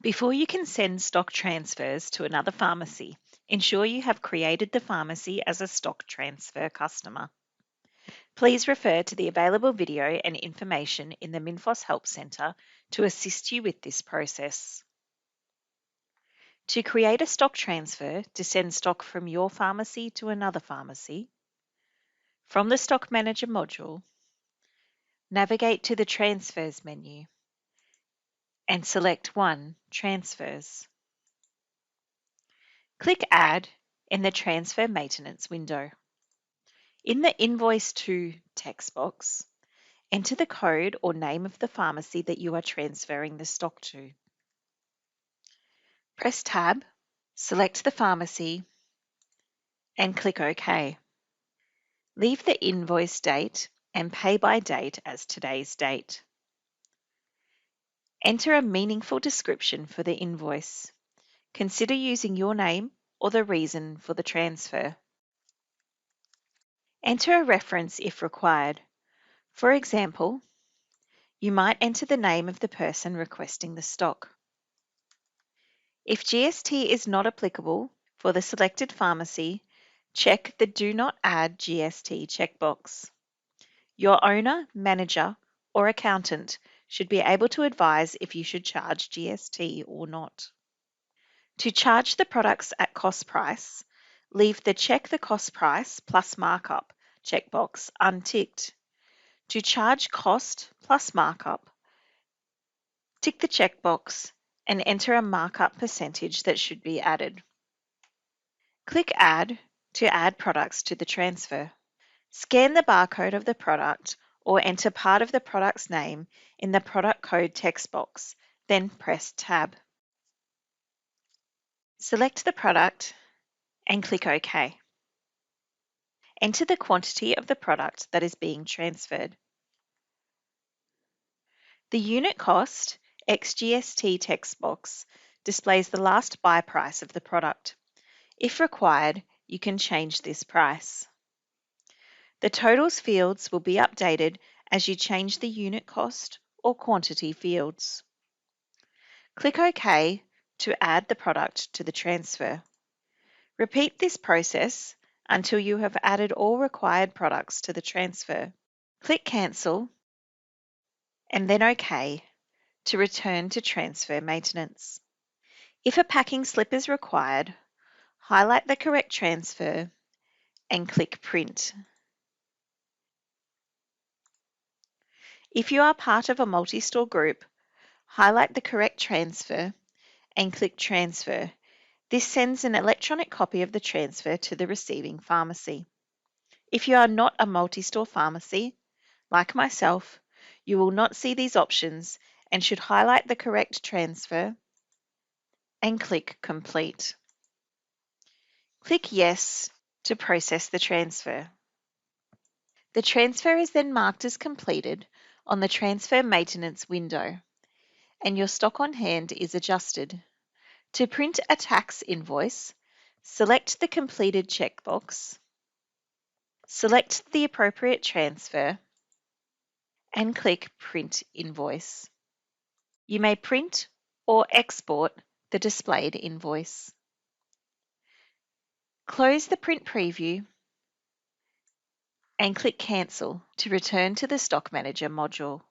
Before you can send stock transfers to another pharmacy, ensure you have created the pharmacy as a stock transfer customer. Please refer to the available video and information in the Minfos Help Centre to assist you with this process. To create a stock transfer to send stock from your pharmacy to another pharmacy, from the Stock Manager module, navigate to the Transfers menu and select 1. Transfers. Click Add in the Transfer Maintenance window. In the Invoice To text box, enter the code or name of the pharmacy that you are transferring the stock to. Press Tab, select the pharmacy, and click OK. Leave the invoice date and pay by date as today's date. Enter a meaningful description for the invoice. Consider using your name or the reason for the transfer. Enter a reference if required. For example, you might enter the name of the person requesting the stock. If GST is not applicable for the selected pharmacy, check the Do Not Add GST checkbox. Your owner, manager, or accountant should be able to advise if you should charge GST or not. To charge the products at cost price, leave the Check the Cost Price plus Markup checkbox unticked. To charge cost plus markup, tick the checkbox and enter a markup percentage that should be added. Click Add to add products to the transfer. Scan the barcode of the product or enter part of the product's name in the product code text box, then press Tab. Select the product and click OK. Enter the quantity of the product that is being transferred. The unit cost ex GST text box displays the last buy price of the product. If required, you can change this price. The totals fields will be updated as you change the unit cost or quantity fields. Click OK to add the product to the transfer. Repeat this process until you have added all required products to the transfer. Click Cancel and then OK to return to transfer maintenance. If a packing slip is required, highlight the correct transfer and click Print. If you are part of a multi-store group, highlight the correct transfer and click Transfer. This sends an electronic copy of the transfer to the receiving pharmacy. If you are not a multi-store pharmacy, like myself, you will not see these options and should highlight the correct transfer and click Complete. Click Yes to process the transfer. The transfer is then marked as completed on the Transfer Maintenance window, and your stock on hand is adjusted. To print a tax invoice, select the completed checkbox, select the appropriate transfer, and click Print Invoice. You may print or export the displayed invoice. Close the print preview and click Cancel to return to the Stock Manager module.